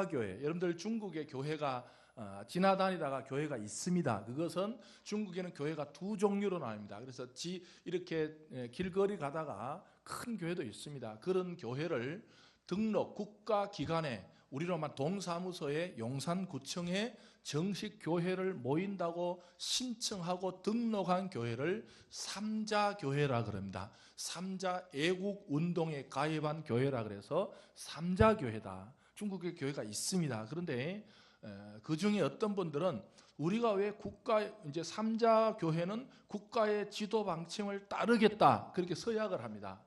지하교회, 여러분들 중국의 교회가 지나다니다가 교회가 있습니다. 그것은 중국에는 교회가 두 종류로 나뉩니다. 그래서 이렇게 길거리 가다가 큰 교회도 있습니다. 그런 교회를 등록 국가기관에, 우리로 말하면 동사무소에, 용산구청에 정식 교회를 모인다고 신청하고 등록한 교회를 삼자교회라 그럽니다. 삼자 애국운동에 가입한 교회라 그래서 삼자교회다. 중국의 교회가 있습니다. 그런데 그 중에 어떤 분들은 우리가 왜 이제 삼자교회는 국가의 지도 방침을 따르겠다, 그렇게 서약을 합니다.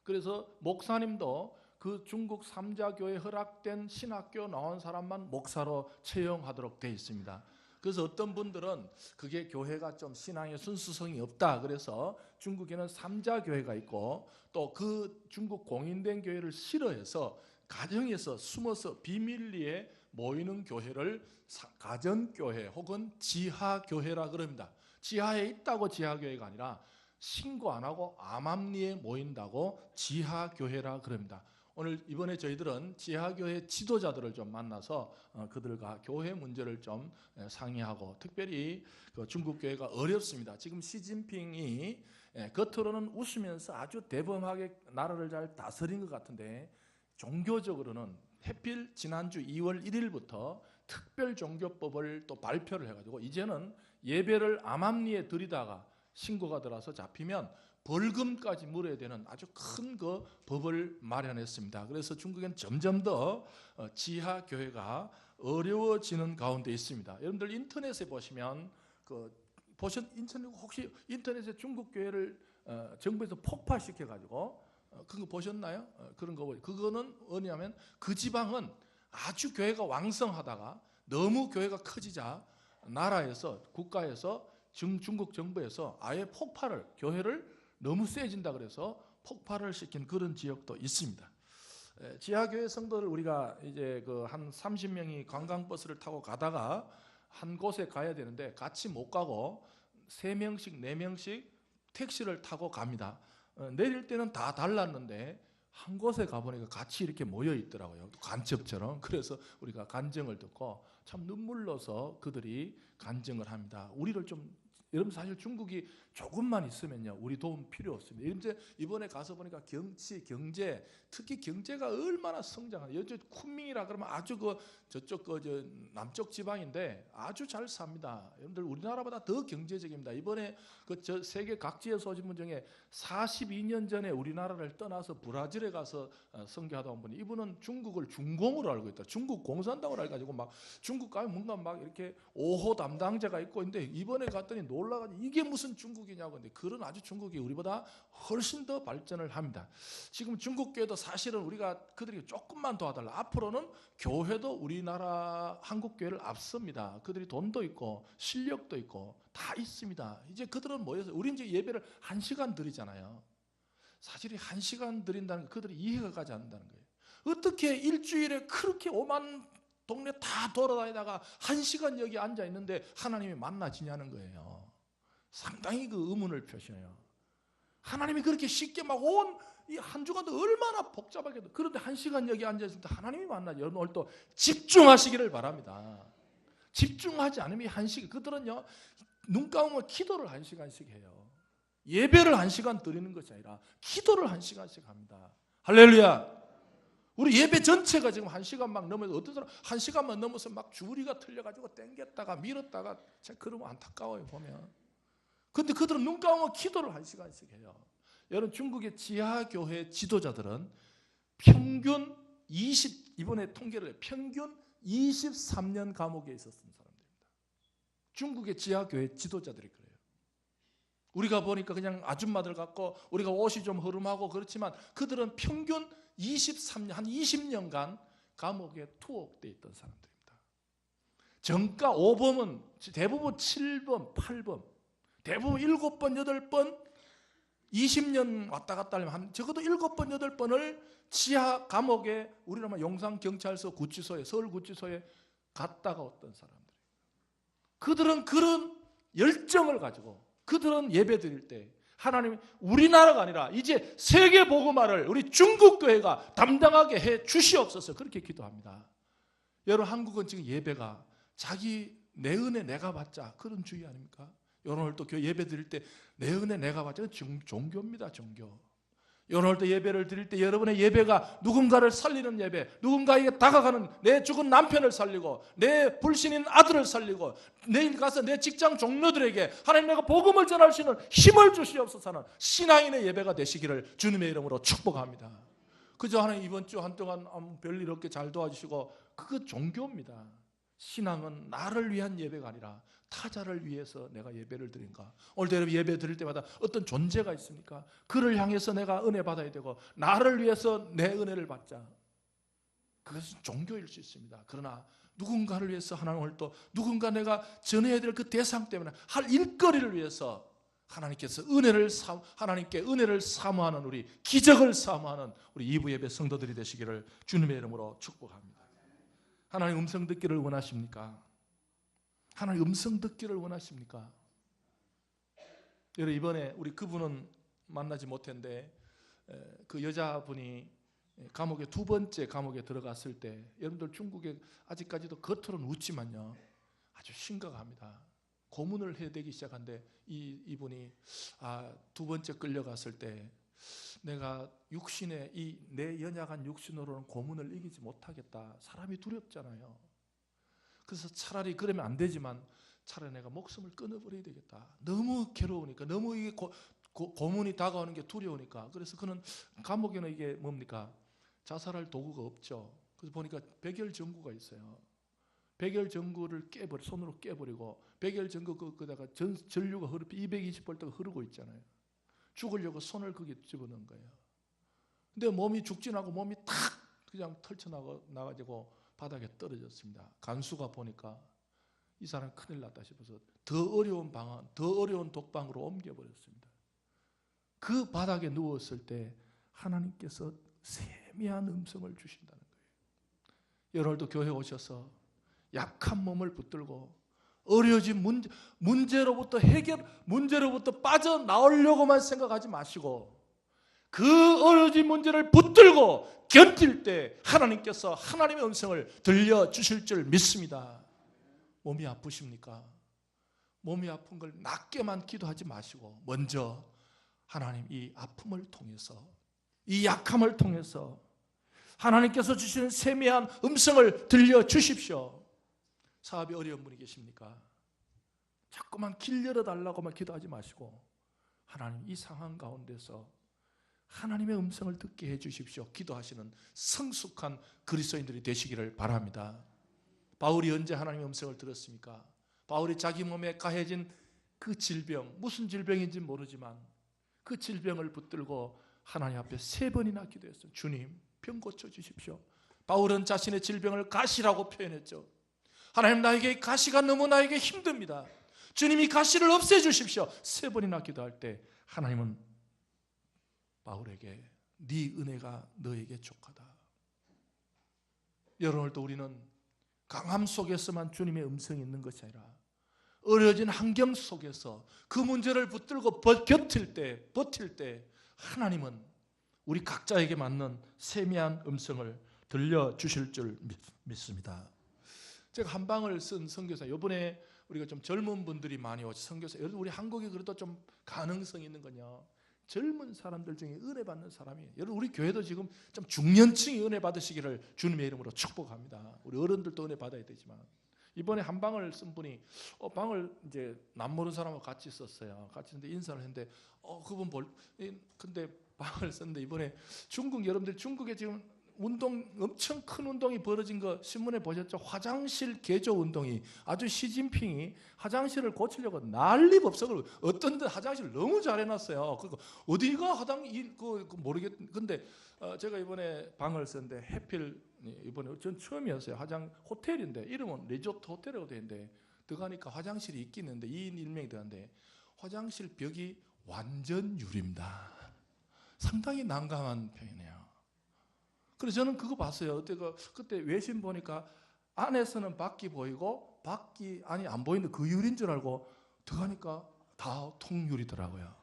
그래서 목사님도 그 중국 삼자교회 허락된 신학교 나온 사람만 목사로 채용하도록 되어 있습니다. 그래서 어떤 분들은 그게 교회가 좀 신앙의 순수성이 없다, 그래서 중국에는 삼자교회가 있고, 또 그 중국 공인된 교회를 싫어해서 가정에서 숨어서 비밀리에 모이는 교회를 가정교회 혹은 지하교회라 그럽니다. 지하에 있다고 지하교회가 아니라 신고 안 하고 암암리에 모인다고 지하교회라 그럽니다. 오늘 이번에 저희들은 지하교회 지도자들을 좀 만나서 그들과 교회 문제를 좀 상의하고, 특별히 그 중국 교회가 어렵습니다. 지금 시진핑이 겉으로는 웃으면서 아주 대범하게 나라를 잘 다스린 것 같은데, 종교적으로는 해필 지난주 2월 1일부터 특별종교법을 또 발표를 해가지고 이제는 예배를 암암리에 드리다가 신고가 들어서 잡히면 벌금까지 물어야 되는 아주 큰 그 법을 마련했습니다. 그래서 중국엔 점점 더 지하교회가 어려워지는 가운데 있습니다. 여러분들 인터넷에 보시면 혹시 인터넷에 중국 교회를 정부에서 폭파시켜가지고 그거 보셨나요? 그런 거 그거는 뭐냐면 그 지방은 아주 교회가 왕성하다가 너무 교회가 커지자 나라에서, 국가에서, 중국 정부에서 아예 교회를 너무 세진다 그래서 폭발을 시킨 그런 지역도 있습니다. 지하교회 성도들 우리가 이제 한 30명이 관광버스를 타고 가다가 한 곳에 가야 되는데 같이 못 가고 3명씩 4명씩 택시를 타고 갑니다. 내릴 때는 다 달랐는데 한 곳에 가보니까 같이 이렇게 모여 있더라고요. 간첩처럼. 그래서 우리가 간증을 듣고 참 눈물로서 그들이 간증을 합니다. 우리를 좀, 여러분 사실 중국이 조금만 있으면요 우리 도움 필요 없습니다. 이번에 가서 보니까 경제, 특히 경제가 얼마나 성장하는, 여기 쿤밍이라 그러면 아주 저쪽 남쪽 지방인데 아주 잘 삽니다. 여러분들 우리나라보다 더 경제적입니다. 이번에 세계 각지에서 오신 분 중에 42년 전에 우리나라를 떠나서 브라질에 가서 선교하다 온 분이, 이분은 중국을 중공으로 알고 있다. 중국 공산당으로 알고 막 중국 가면 뭔가 막 이렇게 5호 담당자가 있고 있는데 이번에 갔더니 놀라가지고 이게 무슨 중국이냐고. 근데 그런 아주 중국이 우리보다 훨씬 더 발전을 합니다. 지금 중국 교회도 사실은 우리가 그들이 조금만 도와달라. 앞으로는 교회도 우리나라 한국 교회를 앞섭니다. 그들이 돈도 있고 실력도 있고 다 있습니다. 이제 그들은 모여서 우리 이제 예배를 1시간 드리잖아요. 사실 1시간 드린다는 게 그들이 이해가 가지 않는다는 거예요. 어떻게 일주일에 그렇게 오만 동네 다 돌아다니다가 1시간 여기 앉아 있는데 하나님이 만나지냐는 거예요. 상당히 그 의문을 표시해요. 하나님이 그렇게 쉽게 막 온 이 한 주간도 얼마나 복잡하게, 그런데 1시간 여기 앉아 있을 때 하나님이 만나죠. 여러분 오늘 또 집중하시기를 바랍니다. 집중하지 않으면 1시간, 그들은요 눈 감으면 기도를 1시간씩 해요. 예배를 1시간 드리는 것이 아니라 기도를 1시간씩 합니다. 할렐루야. 우리 예배 전체가 지금 1시간 막 넘어서, 어떤 사람 1시간만 넘어서 막 줄이가 틀려가지고 땡겼다가 밀었다가, 그러면 안타까워요 보면. 근데 그들은 눈 감으면 기도를 1시간씩 해요. 여러분 중국의 지하교회 지도자들은 평균 이번에 통계를 해요. 평균 23년 감옥에 있었던 사람들입니다. 중국의 지하교회 지도자들이 그래요. 우리가 보니까 그냥 아줌마들 같고 우리가 옷이 좀 허름하고 그렇지만 그들은 평균 23년, 한 20년간 감옥에 투옥돼 있던 사람들입니다. 정가 5범은 대부분 7범, 8범, 대부분 7번, 8번 20년 왔다 갔다 하면 적어도 7번, 8번을 지하 감옥에, 우리로 말하면 용산경찰서 구치소에, 서울구치소에 갔다가 왔던 사람들이에요. 그들은 그런 열정을 가지고 그들은 예배 드릴 때 하나님, 우리나라가 아니라 이제 세계 복음화를 우리 중국 교회가 담당하게 해 주시옵소서, 그렇게 기도합니다. 여러분 한국은 지금 예배가 자기 내 은혜 내가 받자 그런 주의 아닙니까? 여러분 또 예배 드릴 때 내 은혜 내가 받자 종교입니다. 종교. 여러분 또 예배를 드릴 때 여러분의 예배가 누군가를 살리는 예배, 누군가에게 다가가는 내 죽은 남편을 살리고 내 불신인 아들을 살리고 내일 가서 내 직장 동료들에게 하나님 내가 복음을 전할 수 있는 힘을 주시옵소서 하는 신앙인의 예배가 되시기를 주님의 이름으로 축복합니다. 그저 하나님 이번 주 한동안 별일 없게 잘 도와주시고 그거 종교입니다. 신앙은 나를 위한 예배가 아니라 타자를 위해서 내가 예배를 드린가. 오늘도 여러분 예배 드릴 때마다 어떤 존재가 있으니까 그를 향해서 내가 은혜 받아야 되고 나를 위해서 내 은혜를 받자. 그것은 종교일 수 있습니다. 그러나 누군가를 위해서 하나님을 또 누군가 내가 전해야 될 그 대상 때문에 할 일거리를 위해서 하나님께서 하나님께 은혜를 사모하는 우리 기적을 사모하는 우리 2부 예배 성도들이 되시기를 주님의 이름으로 축복합니다. 하나님 음성 듣기를 원하십니까? 하나님 음성 듣기를 원하십니까? 여러분 이번에 우리 그분은 만나지 못했는데 그 여자분이 감옥에 두 번째 감옥에 들어갔을 때 여러분들 중국에 아직까지도 겉으로는 웃지만요 아주 심각합니다. 고문을 해대기 시작한데 이분이 두 번째 끌려갔을 때 내가 육신의 이 내 연약한 육신으로는 고문을 이기지 못하겠다. 사람이 두렵잖아요. 그래서 차라리 그러면 안 되지만 차라리 내가 목숨을 끊어버려야 되겠다. 너무 괴로우니까 너무 이게 고문이 다가오는 게 두려우니까. 그래서 그는 감옥에는 이게 뭡니까? 자살할 도구가 없죠. 그래서 보니까 백열전구가 있어요. 백열전구를 손으로 깨버리고 백열전구 그다가 전류가 220볼트가 흐르고 있잖아요. 죽으려고 손을 거기에 집어넣은 거예요. 근데 몸이 죽진 않고 몸이 탁 그냥 털쳐나가지고 바닥에 떨어졌습니다. 간수가 보니까 이 사람 큰일 났다 싶어서 더 어려운 독방으로 옮겨버렸습니다. 그 바닥에 누웠을 때 하나님께서 세미한 음성을 주신다는 거예요. 여러분도 교회 오셔서 약한 몸을 붙들고 어려워진 문제로부터 빠져나오려고만 생각하지 마시고 그 어려워진 문제를 붙들고 견딜 때 하나님께서 하나님의 음성을 들려주실 줄 믿습니다. 몸이 아프십니까? 몸이 아픈 걸 낫게만 기도하지 마시고 먼저 하나님 이 아픔을 통해서 이 약함을 통해서 하나님께서 주시는 세미한 음성을 들려주십시오. 사업이 어려운 분이 계십니까? 자꾸만 길 열어달라고만 기도하지 마시고 하나님 이 상황 가운데서 하나님의 음성을 듣게 해주십시오. 기도하시는 성숙한 그리스도인들이 되시기를 바랍니다. 바울이 언제 하나님의 음성을 들었습니까? 바울이 자기 몸에 가해진 그 질병, 무슨 질병인지 모르지만 그 질병을 붙들고 하나님 앞에 3번이나 기도했어요. 주님, 병 고쳐주십시오. 바울은 자신의 질병을 가시라고 표현했죠. 하나님, 나에게 가시가 너무 나에게 힘듭니다. 주님이 가시를 없애주십시오. 3번이나 기도할 때 하나님은 바울에게 네 은혜가 너에게 족하다. 여러분도 우리는 강함 속에서만 주님의 음성이 있는 것이 아니라 어려워진 환경 속에서 그 문제를 붙들고 버틸 때 하나님은 우리 각자에게 맞는 세미한 음성을 들려주실 줄 믿습니다. 제가 한 방을 쓴 선교사, 이번에 우리가 좀 젊은 분들이 많이 오죠. 선교사, 여러분 우리 한국이 그래도 좀 가능성이 있는 거냐? 젊은 사람들 중에 은혜 받는 사람이, 여러분 우리 교회도 지금 좀 중년층이 은혜 받으시기를 주님의 이름으로 축복합니다. 우리 어른들도 은혜 받아야 되지만 이번에 한 방을 쓴 분이 방을 이제 남 모르는 사람하고 같이 썼어요. 같이 있는데 인사를 했는데 그분 근데 방을 썼는데 이번에 여러분들 중국에 지금 엄청 큰 운동이 벌어진 거 신문에 보셨죠? 화장실 개조 운동이 아주 시진핑이 화장실을 고치려고 난리법석을 어떤 데 화장실 너무 잘 해놨어요. 그리고 어디가 모르겠. 근데 제가 이번에 방을 썼는데 해필 이번에 전 처음이었어요. 호텔인데 이름은 리조트 호텔이라고 되는데 들어가니까 화장실이 있긴 있는데 2인 1명이 들어갔는데 화장실 벽이 완전 유리입니다. 상당히 난감한 편이네요. 그래서 저는 그거 봤어요. 그때 외신 보니까 안에서는 밖이 보이고 밖이 안이 안 보이는데 그 유리인 줄 알고 들어가니까 다 통유리더라고요.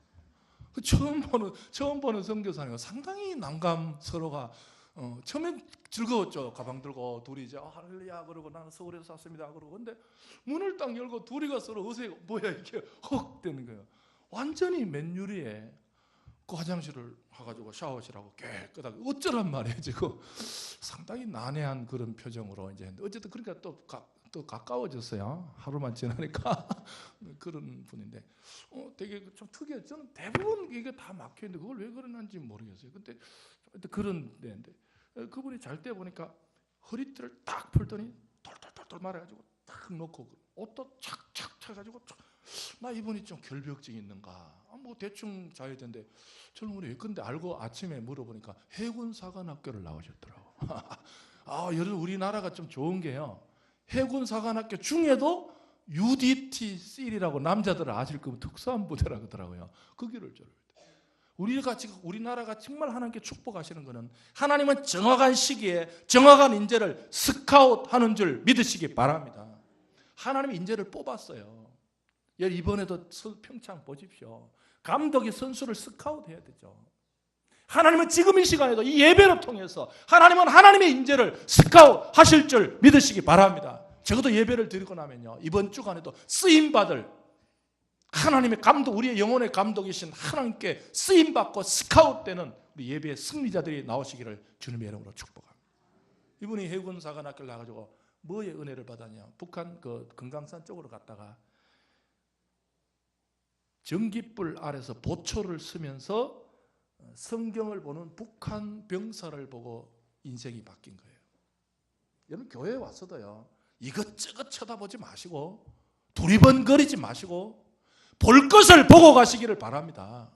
처음 보는 선교사님 상당히 난감, 서로가 처음엔 즐거웠죠. 가방 들고 둘이 이제 할렐루야 그러고 나는 서울에서 샀습니다 그러고. 근데 문을 딱 열고 둘이가 서로 어색해. 뭐야 이게 헉 되는 거예요. 완전히 맨유리에 그 화장실을 가가지고 샤워실하고 깨끗하게 어쩌란 말이에요. 지금 상당히 난해한 그런 표정으로 이제 했는데 어쨌든 그러니까 또 가까워졌어요. 하루만 지나니까 그런 분인데 되게 좀 특이해요. 저는 대부분 이게 다 막혀 있는데 그걸 왜 그러는지 모르겠어요. 근데 그런 데인데 그분이 잘 때 보니까 허리띠를 딱 풀더니 돌돌돌돌 말아가지고 딱 놓고 옷도 착착 차가지고 나 이분이 좀 결벽증이 있는가? 뭐 대충 자야 되는데 젊은이 근데 알고 아침에 물어보니까 해군사관학교를 나오셨더라고. 여러분 우리나라가 좀 좋은 게요. 해군사관학교 중에도 UDT-C라고 남자들은 아실 거면 특수한 부대라고 하더라고요. 그 길을 졸업했대. 우리나라가 정말 하나님께 축복하시는 것은 하나님은 정확한 시기에 정확한 인재를 스카웃하는 줄 믿으시기 바랍니다. 하나님이 인재를 뽑았어요. 이번에도 평창 보십시오. 감독이 선수를 스카웃해야 되죠. 하나님은 지금 이 시간에도 이 예배를 통해서 하나님은 하나님의 인재를 스카웃하실 줄 믿으시기 바랍니다. 적어도 예배를 드리고 나면요 이번 주간에도 쓰임받을 하나님의 감독, 우리의 영혼의 감독이신 하나님께 쓰임받고 스카웃되는 우리 예배의 승리자들이 나오시기를 주님의 이름으로 축복합니다. 이분이 해군사관학교를 나가지고 뭐의 은혜를 받았냐? 북한 그 금강산 쪽으로 갔다가 전깃불 아래서 보초를 쓰면서 성경을 보는 북한 병사를 보고 인생이 바뀐 거예요. 여러분 교회에 왔어도요 이것저것 쳐다보지 마시고 두리번거리지 마시고 볼 것을 보고 가시기를 바랍니다.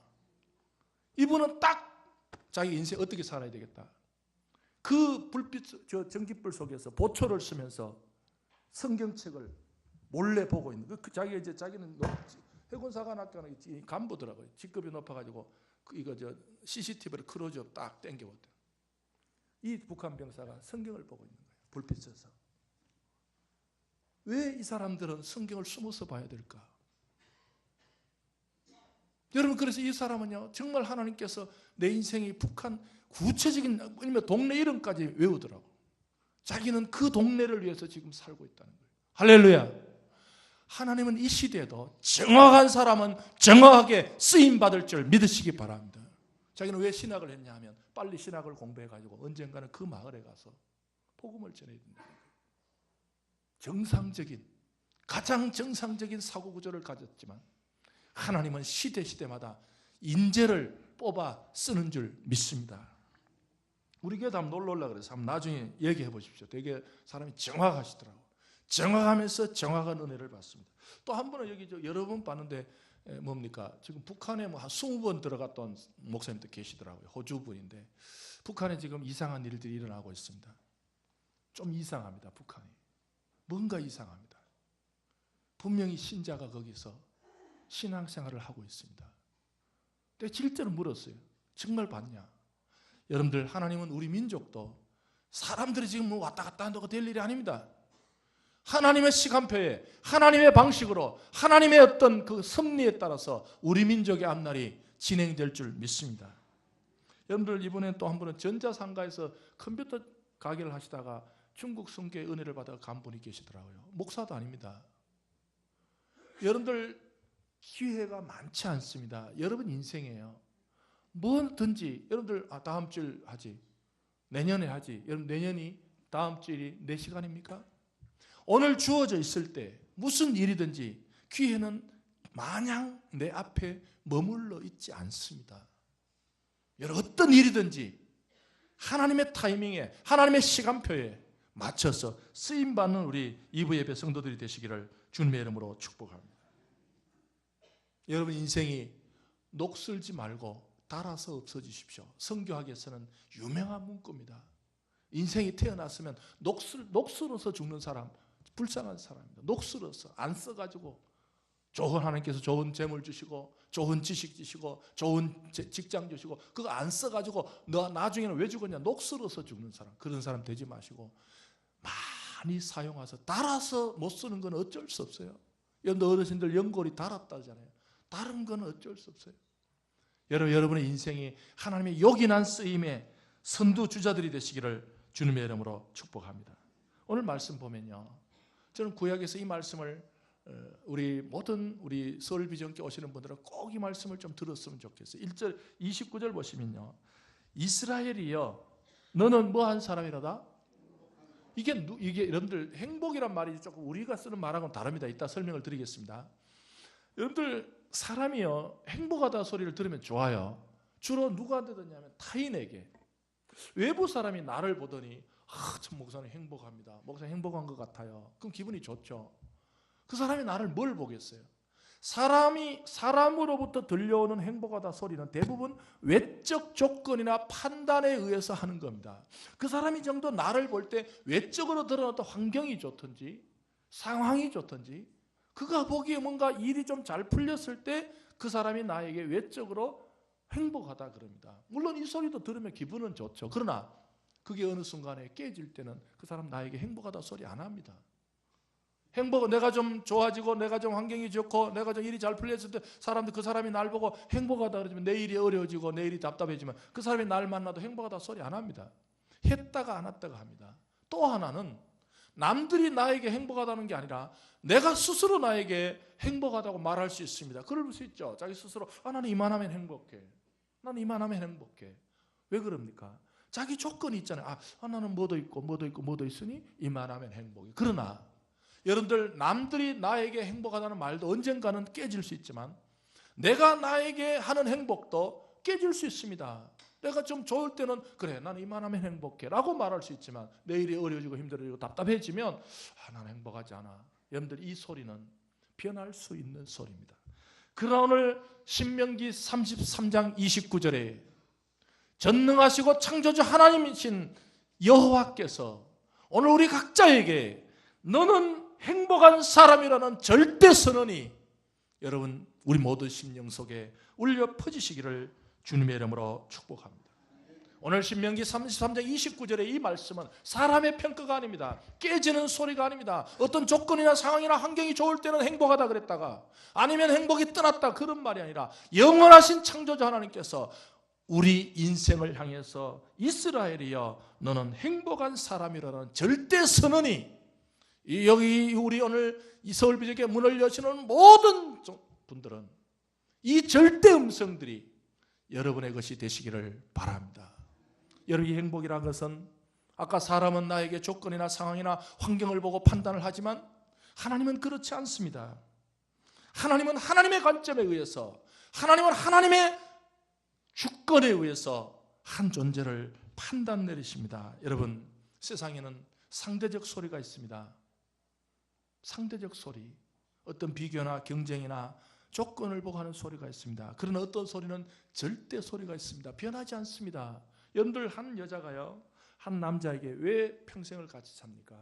이분은 딱 자기 인생 어떻게 살아야 되겠다. 그 불빛, 전깃불 속에서 보초를 쓰면서 성경책을 몰래 보고 있는 그 자기는 해군사관학교는 간부더라고요. 직급이 높아가지고 이거 CCTV를 크로즈업 딱 땡겨봤대요. 이 북한 병사가 성경을 보고 있는 거예요. 불빛에서. 왜 이 사람들은 성경을 숨어서 봐야 될까? 여러분 그래서 이 사람은요 정말 하나님께서 내 인생이 북한 구체적인 아니면 동네 이름까지 외우더라고. 자기는 그 동네를 위해서 지금 살고 있다는 거예요. 할렐루야. 하나님은 이 시대에도 정확한 사람은 정확하게 쓰임받을 줄 믿으시기 바랍니다. 자기는 왜 신학을 했냐 하면 빨리 신학을 공부해가지고 언젠가는 그 마을에 가서 복음을 전해야 된다. 가장 정상적인 사고구조를 가졌지만 하나님은 시대마다 인재를 뽑아 쓰는 줄 믿습니다. 우리 교회도 한번 놀러 오려고 그래서 한번 나중에 얘기해 보십시오. 되게 사람이 정확하시더라고요. 정확하면서 정확한 은혜를 받습니다. 또 한 번은 여기 여러 번 봤는데 뭡니까? 지금 북한에 뭐 한 20번 들어갔던 목사님도 계시더라고요. 호주 분인데 북한에 지금 이상한 일들이 일어나고 있습니다. 좀 이상합니다. 북한이. 뭔가 이상합니다. 분명히 신자가 거기서 신앙생활을 하고 있습니다. 내가 실제로 물었어요. 정말 봤냐? 여러분들 하나님은 우리 민족도 사람들이 지금 뭐 왔다 갔다 한다고 될 일이 아닙니다. 하나님의 시간표에 하나님의 방식으로 하나님의 어떤 그 섭리에 따라서 우리 민족의 앞날이 진행될 줄 믿습니다. 여러분들 이번에 또 한 번은 전자상가에서 컴퓨터 가게를 하시다가 중국 성교의 은혜를 받아 간 분이 계시더라고요. 목사도 아닙니다. 여러분들 기회가 많지 않습니다. 여러분 인생이에요. 뭐든지 여러분들 다음 주 하지, 내년에 하지. 여러분 내년이 다음 주일이 내 시간입니까? 오늘 주어져 있을 때 무슨 일이든지 기회는 마냥 내 앞에 머물러 있지 않습니다. 여러분 어떤 일이든지 하나님의 타이밍에 하나님의 시간표에 맞춰서 쓰임받는 우리 2부 예배 성도들이 되시기를 주님의 이름으로 축복합니다. 여러분 인생이 녹슬지 말고 달아서 없어지십시오. 성교학에서는 유명한 문구입니다. 인생이 태어났으면 녹슬어서 죽는 사람 불쌍한 사람입니다. 녹슬어서 안 써가지고 좋은 하나님께서 좋은 재물 주시고 좋은 지식 주시고 좋은 직장 주시고 그거 안 써가지고 너 나중에는 왜 죽었냐 녹슬어서 죽는 사람 그런 사람 되지 마시고 많이 사용해서 달아서 못 쓰는 건 어쩔 수 없어요. 여러분들 어르신들 연골이 달았다잖아요. 다른 건 어쩔 수 없어요. 여러분의 인생이 하나님의 요긴한 쓰임에 선두주자들이 되시기를 주님의 이름으로 축복합니다. 오늘 말씀 보면요, 저는 구약에서 이 말씀을 우리 모든 우리 서울비전께 오시는 분들은 꼭 이 말씀을 좀 들었으면 좋겠어요. 1절 29절 보시면요, 이스라엘이여 너는 뭐한 사람이라다? 이게 여러분들 행복이란 말이 조금 우리가 쓰는 말하고는 다릅니다. 이따 설명을 드리겠습니다. 여러분들 사람이요 행복하다 소리를 들으면 좋아요. 주로 누구한테 듣냐면 타인에게. 외부 사람이 나를 보더니 참 목사님 행복합니다. 목사님 행복한 것 같아요. 그럼 기분이 좋죠. 그 사람이 나를 뭘 보겠어요? 사람으로부터 들려오는 행복하다 소리는 대부분 외적 조건이나 판단에 의해서 하는 겁니다. 그 사람이 정도 나를 볼 때 외적으로 드러났던 환경이 좋든지 상황이 좋든지 그가 보기에 뭔가 일이 좀 잘 풀렸을 때 그 사람이 나에게 외적으로 행복하다 그럽니다. 물론 이 소리도 들으면 기분은 좋죠. 그러나 그게 어느 순간에 깨질 때는 그 사람 나에게 행복하다 소리 안 합니다. 내가 좀 좋아지고 내가 좀 환경이 좋고 내가 좀 일이 잘 풀렸을 때 그 사람이 날 보고 행복하다 그러지만 내 일이 어려워지고 내 일이 답답해지면 그 사람이 날 만나도 행복하다 소리 안 합니다. 했다가 안 했다가 합니다. 또 하나는 남들이 나에게 행복하다는 게 아니라 내가 스스로 나에게 행복하다고 말할 수 있습니다. 그럴 수 있죠. 자기 스스로 나는 이만하면 행복해. 나는 이만하면 행복해. 왜 그럽니까? 자기 조건이 있잖아요. 나는 뭐도 있고 뭐도 있으니 이만하면 행복해. 그러나 여러분들 남들이 나에게 행복하다는 말도 언젠가는 깨질 수 있지만 내가 나에게 하는 행복도 깨질 수 있습니다. 내가 좀 좋을 때는 그래 나는 이만하면 행복해 라고 말할 수 있지만 내일이 어려워지고 힘들어지고 답답해지면 나는 행복하지 않아. 여러분들 이 소리는 변할 수 있는 소리입니다. 그러나 오늘 신명기 33장 29절에 전능하시고 창조주 하나님이신 여호와께서 오늘 우리 각자에게 너는 행복한 사람이라는 절대 선언이 여러분 우리 모든 심령 속에 울려 퍼지시기를 주님의 이름으로 축복합니다. 오늘 신명기 33장 29절의 이 말씀은 사람의 평가가 아닙니다. 깨지는 소리가 아닙니다. 어떤 조건이나 상황이나 환경이 좋을 때는 행복하다 그랬다가 아니면 행복이 떠났다 그런 말이 아니라 영원하신 창조주 하나님께서 우리 인생을 향해서 이스라엘이여 너는 행복한 사람이라는 절대 선언이 여기 우리 오늘 이 서울비전교회 문을 여시는 모든 분들은 이 절대 음성들이 여러분의 것이 되시기를 바랍니다. 여러분의 행복이라는 것은 아까 사람은 나에게 조건이나 상황이나 환경을 보고 판단을 하지만 하나님은 그렇지 않습니다. 하나님은 하나님의 관점에 의해서 하나님은 하나님의 주권에 의해서 한 존재를 판단 내리십니다. 여러분 세상에는 상대적 소리가 있습니다. 상대적 소리, 어떤 비교나 경쟁이나 조건을 보고 하는 소리가 있습니다. 그러나 어떤 소리는 절대 소리가 있습니다. 변하지 않습니다. 여러분들 한 여자가요 한 남자에게 왜 평생을 같이 삽니까?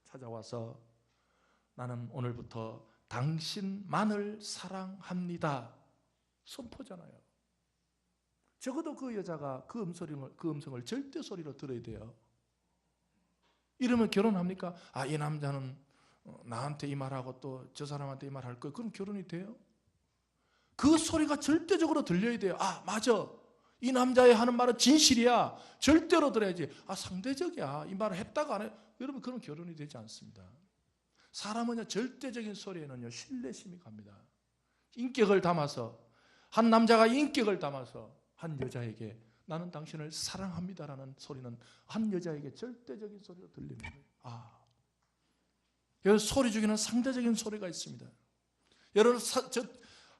찾아와서 나는 오늘부터 당신만을 사랑합니다 선포잖아요. 적어도 그 여자가 그 음성을 절대 소리로 들어야 돼요. 이러면 결혼합니까? 이 남자는 나한테 이 말하고 또 저 사람한테 이 말 할 거예요. 그럼 결혼이 돼요? 그 소리가 절대적으로 들려야 돼요. 맞아. 이 남자의 하는 말은 진실이야. 절대로 들어야지. 상대적이야. 이 말을 했다가 안 해. 여러분 그럼 결혼이 되지 않습니다. 사람은요 절대적인 소리에는요 신뢰심이 갑니다. 인격을 담아서 한 남자가 인격을 담아서 한 여자에게 나는 당신을 사랑합니다라는 소리는 한 여자에게 절대적인 소리로 들리는 거예요. 여러분 소리 중에는 상대적인 소리가 있습니다. 여러분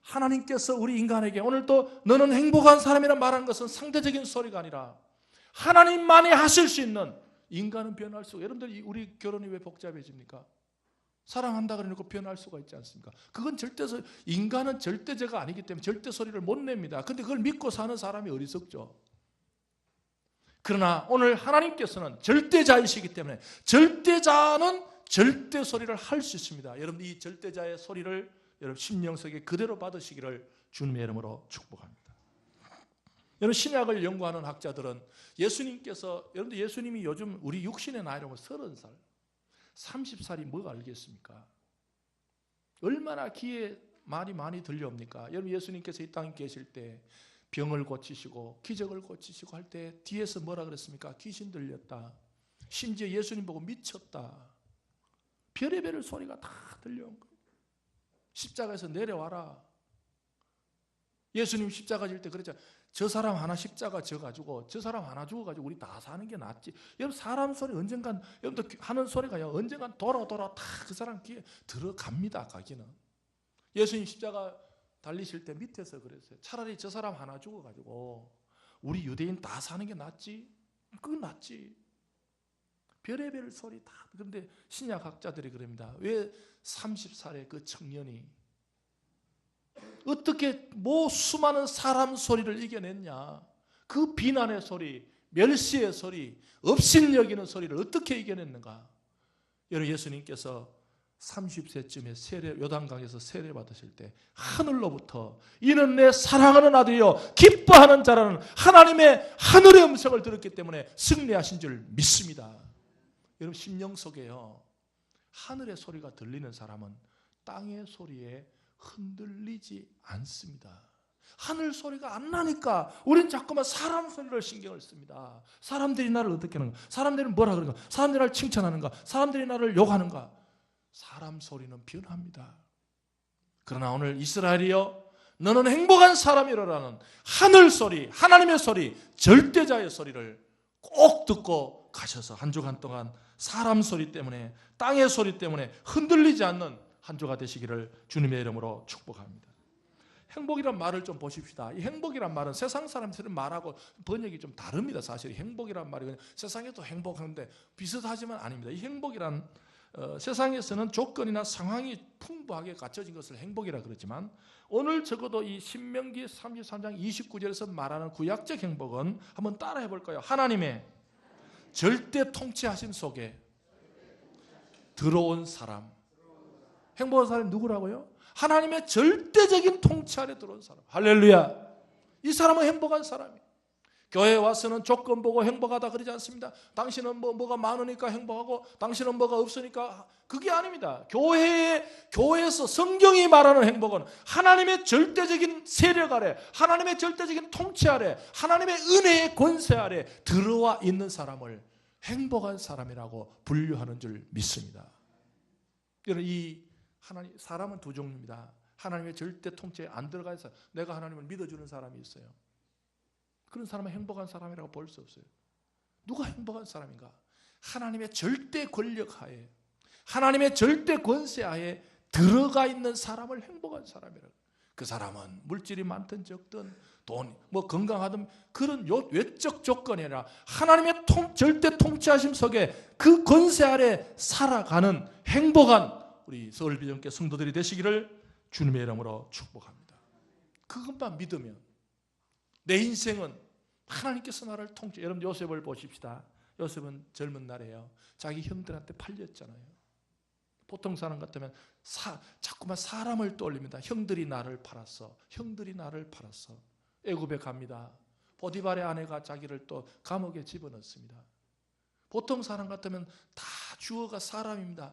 하나님께서 우리 인간에게 오늘 또 너는 행복한 사람이라 말한 것은 상대적인 소리가 아니라 하나님만이 하실 수 있는 인간은 변할 수가. 여러분들 우리 결혼이 왜 복잡해집니까? 사랑한다 그러니까 변할 수가 있지 않습니까? 그건 인간은 절대자가 아니기 때문에 절대 소리를 못 냅니다. 근데 그걸 믿고 사는 사람이 어리석죠. 그러나 오늘 하나님께서는 절대자이시기 때문에 절대자는 절대 소리를 할 수 있습니다. 여러분 이 절대자의 소리를 여러분 심령 속에 그대로 받으시기를 주님의 이름으로 축복합니다. 여러분 신약을 연구하는 학자들은 여러분들 예수님이 요즘 우리 육신의 나이라고 30살, 30살이 뭐가 알겠습니까? 얼마나 귀에 말이 많이 들려옵니까? 여러분 예수님께서 이 땅에 계실 때 병을 고치시고 기적을 고치시고 할 때 뒤에서 뭐라 그랬습니까? 귀신 들렸다. 심지어 예수님 보고 미쳤다. 별의별 소리가 다 들려온 거예요. 십자가에서 내려와라. 예수님 십자가 질 때 그랬잖아요. 저 사람 하나 십자가 져가지고 저 사람 하나 죽어가지고 우리 다 사는 게 낫지. 여러분 사람 소리 언젠간 여러분들 하는 소리가요 언젠간 돌아 다 그 사람 귀에 들어갑니다. 가기는. 예수님 십자가 달리실 때 밑에서 그랬어요. 차라리 저 사람 하나 죽어가지고 우리 유대인 다 사는 게 낫지. 그건 낫지. 별의별 소리 다. 그런데 신약학자들이 그럽니다. 왜 30살의 그 청년이 어떻게 수많은 사람 소리를 이겨냈냐. 그 비난의 소리, 멸시의 소리, 업신여기는 소리를 어떻게 이겨냈는가. 여러분 예수님께서 30세쯤에 요단강에서 세례 받으실 때 하늘로부터 이는 내 사랑하는 아들이요 기뻐하는 자라는 하나님의 하늘의 음성을 들었기 때문에 승리하신 줄 믿습니다. 여러분 심령 속에요 하늘의 소리가 들리는 사람은 땅의 소리에 흔들리지 않습니다. 하늘 소리가 안 나니까 우린 자꾸만 사람 소리를 신경을 씁니다. 사람들이 나를 어떻게 하는가, 사람들이 뭐라 그러는가, 사람들이 나를 칭찬하는가, 사람들이 나를 욕하는가. 사람 소리는 변합니다. 그러나 오늘 이스라엘이여 너는 행복한 사람이라는 하늘 소리, 하나님의 소리, 절대자의 소리를 꼭 듣고 가셔서 한 주간 동안 사람 소리 때문에, 땅의 소리 때문에 흔들리지 않는 한 주가 되시기를 주님의 이름으로 축복합니다. 행복이란 말을 좀 보십시다. 이 행복이란 말은 세상 사람들은 말하고 번역이 좀 다릅니다. 사실 행복이란 말이 그냥 세상에도 행복한데 비슷하지만 아닙니다. 이 행복이란 세상에서는 조건이나 상황이 풍부하게 갖춰진 것을 행복이라 그러지만 오늘 적어도 이 신명기 33장 29절에서 말하는 구약적 행복은 한번 따라해 볼까요? 하나님의 절대 통치하심 속에 들어온 사람. 행복한 사람이 누구라고요? 하나님의 절대적인 통치 아래 들어온 사람. 할렐루야. 이 사람은 행복한 사람이에요. 교회에 와서는 조건 보고 행복하다 그러지 않습니다. 당신은 뭐가 많으니까 행복하고 당신은 뭐가 없으니까. 그게 아닙니다. 교회에서 성경이 말하는 행복은 하나님의 절대적인 세력 아래, 하나님의 절대적인 통치 아래, 하나님의 은혜의 권세 아래 들어와 있는 사람을 행복한 사람이라고 분류하는 줄 믿습니다. 여러분 사람은 두 종류입니다. 하나님의 절대 통치에 안 들어가 있어요. 내가 하나님을 믿어주는 사람이 있어요. 그런 사람은 행복한 사람이라고 볼 수 없어요. 누가 행복한 사람인가? 하나님의 절대 권력 하에, 하나님의 절대 권세 하에 들어가 있는 사람을 행복한 사람이라고. 그 사람은 물질이 많든 적든 돈, 건강하든 그런 외적 조건이 아니라 하나님의 절대 통치하심 속에 그 권세 아래 살아가는 행복한 우리 서울비전교회 성도들이 되시기를 주님의 이름으로 축복합니다. 그것만 믿으면 내 인생은 하나님께서 나를 통치. 여러분 요셉을 보십시다. 요셉은 젊은 날에요 자기 형들한테 팔렸잖아요. 보통 사람 같으면 자꾸만 사람을 떠올립니다. 형들이 나를 팔았어. 형들이 나를 팔았어. 애굽에 갑니다. 보디발의 아내가 자기를 또 감옥에 집어넣습니다. 보통 사람 같으면 다 주어가 사람입니다.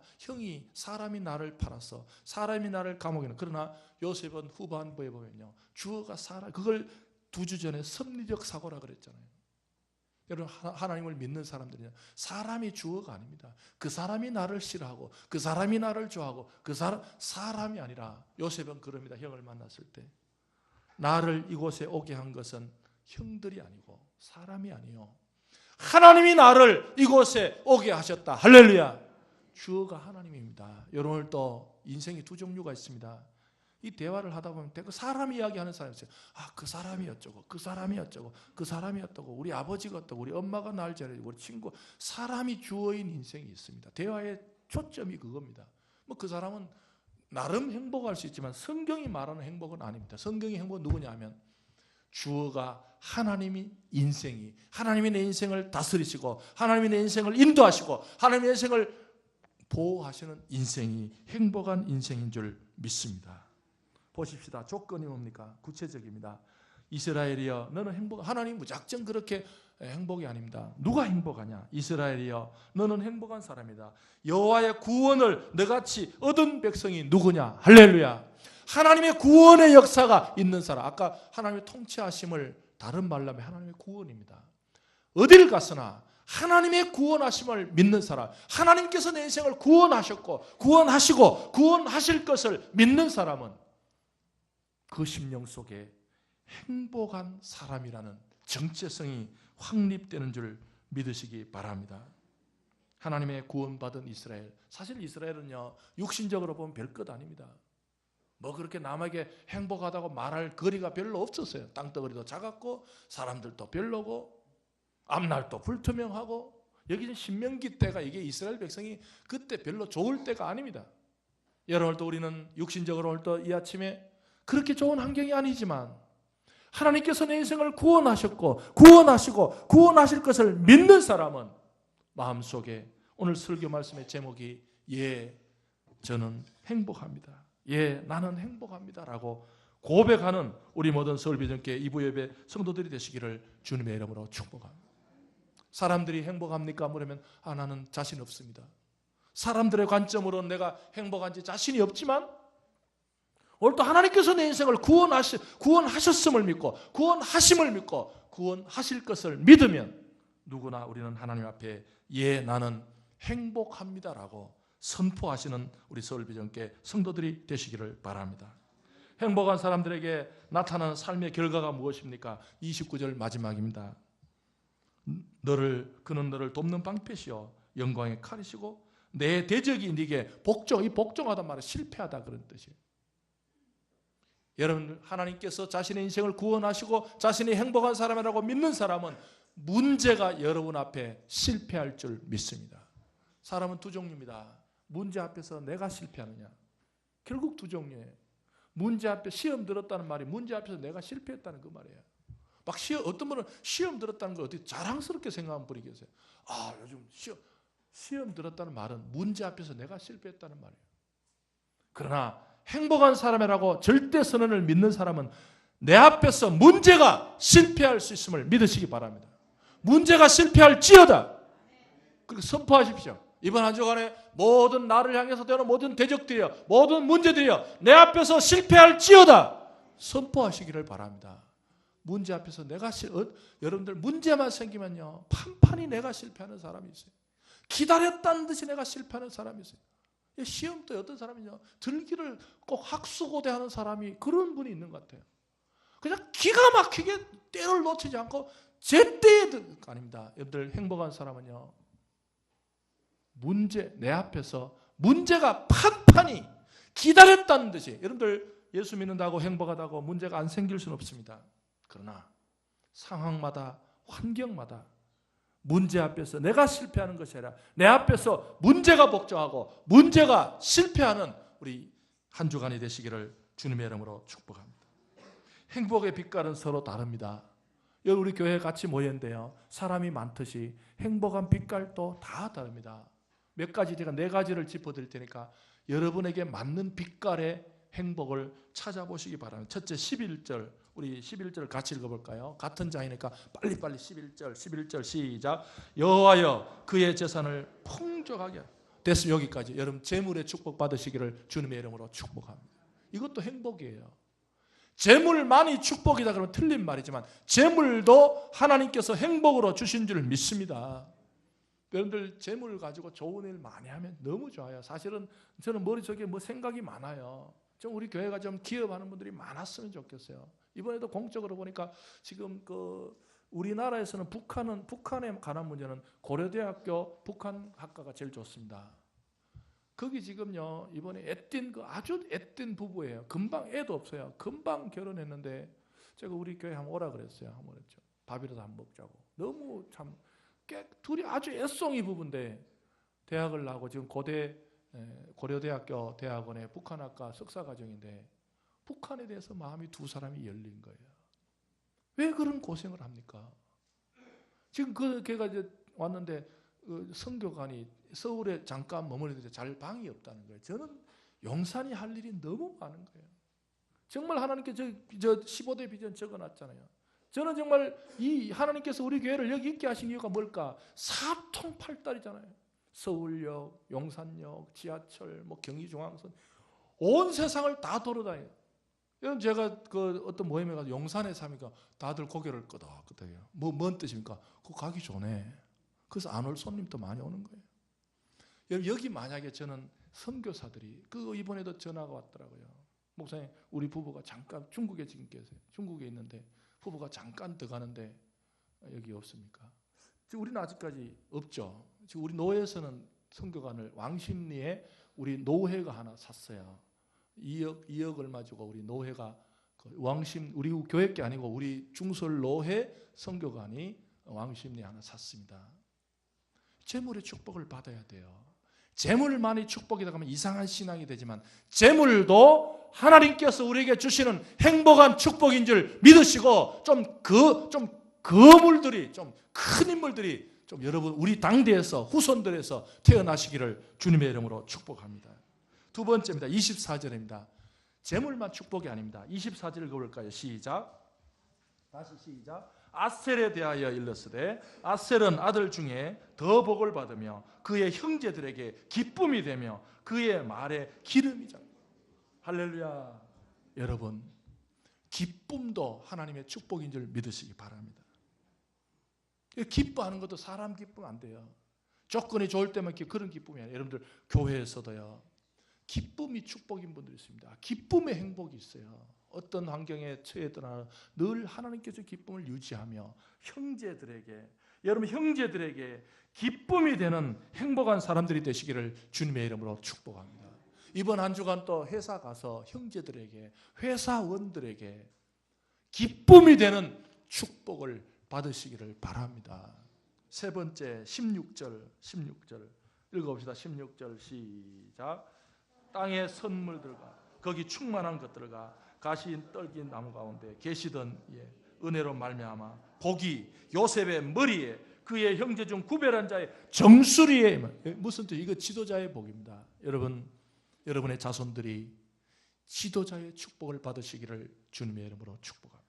사람이 나를 팔았어. 사람이 나를 감옥에 넣어. 그러나 요셉은 후반부에 보면요 주어가 사람. 그걸 2주 전에 섭리적 사고라 그랬잖아요. 여러분 하나님을 믿는 사람들은요 사람이 주어가 아닙니다. 그 사람이 나를 싫어하고 그 사람이 나를 좋아하고 그 사람이 아니라 요셉은 그럽니다. 형을 만났을 때 나를 이곳에 오게 한 것은 형들이 아니고 사람이 아니요 하나님이 나를 이곳에 오게 하셨다. 할렐루야. 주어가 하나님입니다. 여러분 또 인생이 두 종류가 있습니다. 이 대화를 하다 보면 그 사람 이야기하는 사람이 있어요. 그 사람이 어쩌고 그 사람이 어쩌고 그 사람이 어떠고 우리 아버지가 어떠고 우리 엄마가 날 잘해주고 우리 친구. 사람이 주어인 인생이 있습니다. 대화의 초점이 그겁니다. 그 사람은 나름 행복할 수 있지만 성경이 말하는 행복은 아닙니다. 성경의 행복은 누구냐 하면 주어가 하나님이 하나님이 내 인생을 다스리시고 하나님이 내 인생을 인도하시고 하나님의 인생을 보호하시는 인생이 행복한 인생인 줄 믿습니다. 보십시다. 조건이 뭡니까? 구체적입니다. 이스라엘이여 너는 하나님 무작정 그렇게 행복이 아닙니다. 누가 행복하냐? 이스라엘이여 너는 행복한 사람이다. 여호와의 구원을 너같이 얻은 백성이 누구냐? 할렐루야. 하나님의 구원의 역사가 있는 사람. 아까 하나님의 통치하심을 다른 말로 하면 하나님의 구원입니다. 어디를 갔으나 하나님의 구원하심을 믿는 사람, 하나님께서 내 인생을 구원하셨고 구원하시고 구원하실 것을 믿는 사람은 그 심령 속에 행복한 사람이라는 정체성이 확립되는 줄 믿으시기 바랍니다. 하나님의 구원받은 이스라엘, 사실 이스라엘은요 육신적으로 보면 별것 아닙니다. 뭐 그렇게 남에게 행복하다고 말할 거리가 별로 없었어요. 땅덩어리도 작았고 사람들도 별로고 앞날도 불투명하고, 여기는 신명기 때가 이게 이스라엘 백성이 그때 별로 좋을 때가 아닙니다. 여러분도 우리는 육신적으로 오늘도 이 아침에 그렇게 좋은 환경이 아니지만 하나님께서 내 인생을 구원하셨고 구원하시고 구원하실 것을 믿는 사람은 마음속에, 오늘 설교 말씀의 제목이 저는 행복합니다. 나는 행복합니다 라고 고백하는 우리 모든 서울비전교회 2부 예배 성도들이 되시기를 주님의 이름으로 축복합니다. 사람들이 행복합니까? 물으면 나는 자신 없습니다. 사람들의 관점으로 내가 행복한지 자신이 없지만 오늘도 하나님께서 내 인생을 구원하셨음을 믿고 구원하심을 믿고 구원하실 것을 믿으면 누구나 우리는 하나님 앞에 나는 행복합니다라고 선포하시는 우리 서울비전교회 성도들이 되시기를 바랍니다. 행복한 사람들에게 나타나는 삶의 결과가 무엇입니까? 29절 마지막입니다. 그는 너를 돕는 방패시요 영광의 칼이시고 내 대적이 네게 복종하단 말은 실패하다 그런 뜻이에요. 여러분, 하나님께서 자신의 인생을 구원하시고 자신이 행복한 사람이라고 믿는 사람은 문제가 여러분 앞에 실패할 줄 믿습니다. 사람은 두 종류입니다. 문제 앞에서 내가 실패하느냐, 결국 두 종류예요. 문제 앞에 시험 들었다는 말이 문제 앞에서 내가 실패했다는 그 말이에요. 막 어떤 분은 시험 들었다는 걸 어떻게 자랑스럽게 생각하는 분이 계세요. 요즘 시험 들었다는 말은 문제 앞에서 내가 실패했다는 말이에요. 그러나 행복한 사람이라고 절대 선언을 믿는 사람은 내 앞에서 문제가 실패할 수 있음을 믿으시기 바랍니다. 문제가 실패할지어다. 그렇게 선포하십시오. 이번 한 주간에 모든 나를 향해서 되는 모든 대적들이여, 모든 문제들이여 내 앞에서 실패할지어다 선포하시기를 바랍니다. 문제 앞에서 여러분들 문제만 생기면요 판판이 내가 실패하는 사람이 있어요. 기다렸다는 듯이 내가 실패하는 사람이 있어요. 시험 때 어떤 사람이냐, 들기를 꼭 학수고대하는 사람이 그런 분이 있는 것 같아요. 그냥 기가 막히게 때를 놓치지 않고 제때에 아닙니다. 여러분들 행복한 사람은요 내 앞에서 문제가 판판이 기다렸다는 듯이, 여러분들 예수 믿는다고 행복하다고 문제가 안 생길 수는 없습니다. 그러나 상황마다 환경마다 문제 앞에서 내가 실패하는 것이 아니라 내 앞에서 문제가 복종하고 문제가 실패하는 우리 한 주간이 되시기를 주님의 이름으로 축복합니다. 행복의 빛깔은 서로 다릅니다. 여기 우리 교회에 같이 모였는데요, 사람이 많듯이 행복한 빛깔도 다 다릅니다. 몇 가지, 제가 4가지를 짚어드릴 테니까 여러분에게 맞는 빛깔의 행복을 찾아보시기 바랍니다. 첫째 11절, 우리 11절 같이 읽어볼까요? 같은 장이니까 빨리빨리 11절 시작. 여호와여 그의 재산을 풍족하게 됐으면, 여기까지. 여러분 재물의 축복 받으시기를 주님의 이름으로 축복합니다. 이것도 행복이에요. 재물 많이 축복이다 그러면 틀린 말이지만 재물도 하나님께서 행복으로 주신 줄 믿습니다. 여러분들 재물을 가지고 좋은 일 많이 하면 너무 좋아요. 사실은 저는 머릿속에 생각이 많아요. 좀 우리 교회가 좀 기업하는 분들이 많았으면 좋겠어요. 이번에도 공적으로 보니까 지금 우리나라에서는 북한에 관한 문제는 고려대학교 북한학과가 제일 좋습니다. 거기 지금요 이번에 아주 애띤 부부예요. 금방 애도 없어요. 금방 결혼했는데 제가 우리 교회 한번 오라 그랬어요. 한번 했죠. 밥이라도 한번 먹자고. 너무 참 둘이 아주 애송이 부부인데 대학을 나오고 지금 고려대학교 대학원의 북한학과 석사과정인데 북한에 대해서 마음이 두 사람이 열린 거예요. 왜 그런 고생을 합니까? 지금 걔가 이제 왔는데 선교관이 서울에 잠깐 머무르는데 잘 방이 없다는 거예요. 저는 용산이 할 일이 너무 많은 거예요. 정말 하나님께 저 15대 비전 적어놨잖아요. 저는 정말 이 하나님께서 우리 교회를 여기 있게 하신 이유가 뭘까? 사통팔달이잖아요. 서울역, 용산역, 지하철, 경의중앙선 온 세상을 다 돌아다녀요. 여러분 제가 그 어떤 모임에 가서 용산에 사니까 다들 고개를 끄덕끄덕해요. 뭔 뜻입니까? 그거 가기 전에. 그래서 안 올 손님도 많이 오는 거예요. 여러분 여기 만약에 저는 선교사들이 이번에도 전화가 왔더라고요. 목사님 우리 부부가 잠깐 중국에 지금 계세요. 중국에 있는데 부부가 잠깐 더 가는데 여기 없습니까? 지금 우리는 아직까지 없죠. 지금 우리 노회에서는 선교관을 왕십리에 우리 노회가 하나 샀어요. 2억 얼마 주고 우리 노회가 우리 교회 게 아니고 우리 중설 노회 선교관이 왕십리에 하나 샀습니다. 재물의 축복을 받아야 돼요. 재물만이 축복이다 하면 이상한 신앙이 되지만 재물도 하나님께서 우리에게 주시는 행복한 축복인 줄 믿으시고 물들이 좀 큰 인물들이 좀 여러분 우리 당대에서 후손들에서 태어나시기를 주님의 이름으로 축복합니다. 두 번째입니다. 24절입니다. 재물만 축복이 아닙니다. 24절 읽어볼까요? 시작. 다시 시작. 아셀에 대하여 일렀으되 아셀은 아들 중에 더 복을 받으며 그의 형제들에게 기쁨이 되며 그의 말에 기름이잖아. 할렐루야. 여러분 기쁨도 하나님의 축복인 줄 믿으시기 바랍니다. 기뻐하는 것도 사람 기쁨 안 돼요. 조건이 좋을 때만 그런 기쁨이 아니에요. 여러분들 교회에서도요. 기쁨이 축복인 분들이 있습니다. 기쁨의 행복이 있어요. 어떤 환경에 처해더라도 늘 하나님께서 기쁨을 유지하며 여러분 형제들에게 기쁨이 되는 행복한 사람들이 되시기를 주님의 이름으로 축복합니다. 이번 한 주간 또 회사 가서 형제들에게 회사원들에게 기쁨이 되는 축복을 받으시기를 바랍니다. 세 번째 16절 읽어봅시다. 16절 시작. 땅의 선물들과 거기 충만한 것들과 가시 떨긴 나무 가운데 계시던 은혜로 말미암아 복이 요셉의 머리에 그의 형제 중 구별한 자의 정수리에 무슨 뜻? 이거 지도자의 복입니다. 여러분의 자손들이 지도자의 축복을 받으시기를 주님의 이름으로 축복합니다.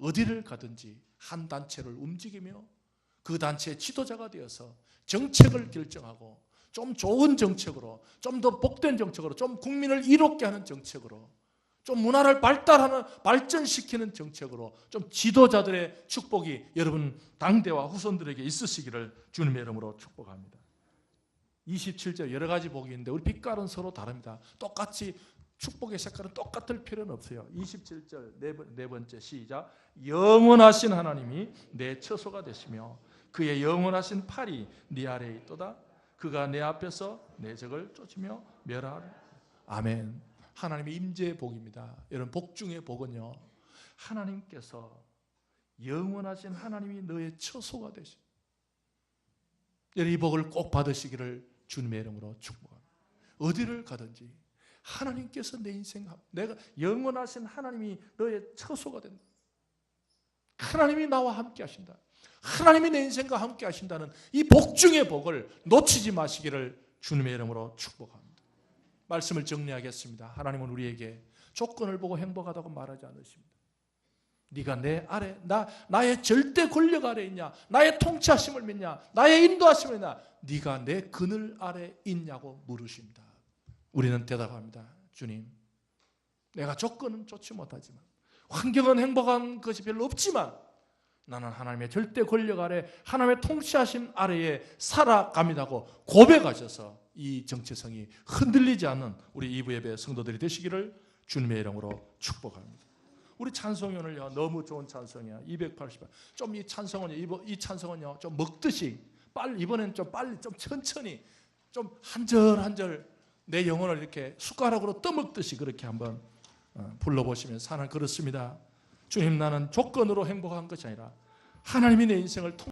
어디를 가든지 한 단체를 움직이며 그 단체의 지도자가 되어서 정책을 결정하고 좀 좋은 정책으로, 좀 더 복된 정책으로, 좀 국민을 이롭게 하는 정책으로, 좀 문화를 발전시키는 정책으로 좀 지도자들의 축복이 여러분 당대와 후손들에게 있으시기를 주님의 이름으로 축복합니다. 27절 여러 가지 복이 있는데 우리 빛깔은 서로 다릅니다. 똑같이 축복의 색깔은 똑같을 필요는 없어요. 27절 네 번째 시작. 영원하신 하나님이 내 처소가 되시며 그의 영원하신 팔이 네 아래에 있도다. 그가 내 앞에서 내 적을 쫓으며 멸하라. 아멘. 하나님의 임재의 복입니다. 여러분 복 중의 복은요. 하나님께서 영원하신 하나님이 너의 처소가 되시. 여러분 이 복을 꼭 받으시기를 주님의 이름으로 축복합니다. 어디를 가든지 하나님께서 내 인생 내가 영원하신 하나님이 너의 처소가 된다. 하나님이 나와 함께 하신다. 하나님이 내 인생과 함께 하신다는 이 복 중의 복을 놓치지 마시기를 주님의 이름으로 축복합니다. 말씀을 정리하겠습니다. 하나님은 우리에게 조건을 보고 행복하다고 말하지 않으십니다. 네가 내 아래 나의 절대 권력 아래 있냐? 나의 통치하심을 믿냐? 나의 인도하심을 믿냐? 네가 내 그늘 아래 있냐고 물으십니다. 우리는 대답합니다. 주님, 내가 조건은 좋지 못하지만 환경은 행복한 것이 별로 없지만 나는 하나님의 절대 권력 아래 하나님의 통치하심 아래에 살아갑니다고 고백하셔서 이 정체성이 흔들리지 않는 우리 이부 예배 성도들이 되시기를 주님의 이름으로 축복합니다. 우리 찬송이 오늘요 너무 좋은 찬송이야. 280번. 좀 이 찬송은요 좀 먹듯이 빨리 이번엔 좀 빨리 좀 천천히 좀 한 절 한 절 내 영혼을 이렇게 숟가락으로 떠먹듯이 그렇게 한번 불러보시면 사는 그렇습니다. 주님 나는 조건으로 행복한 것이 아니라 하나님이 내 인생을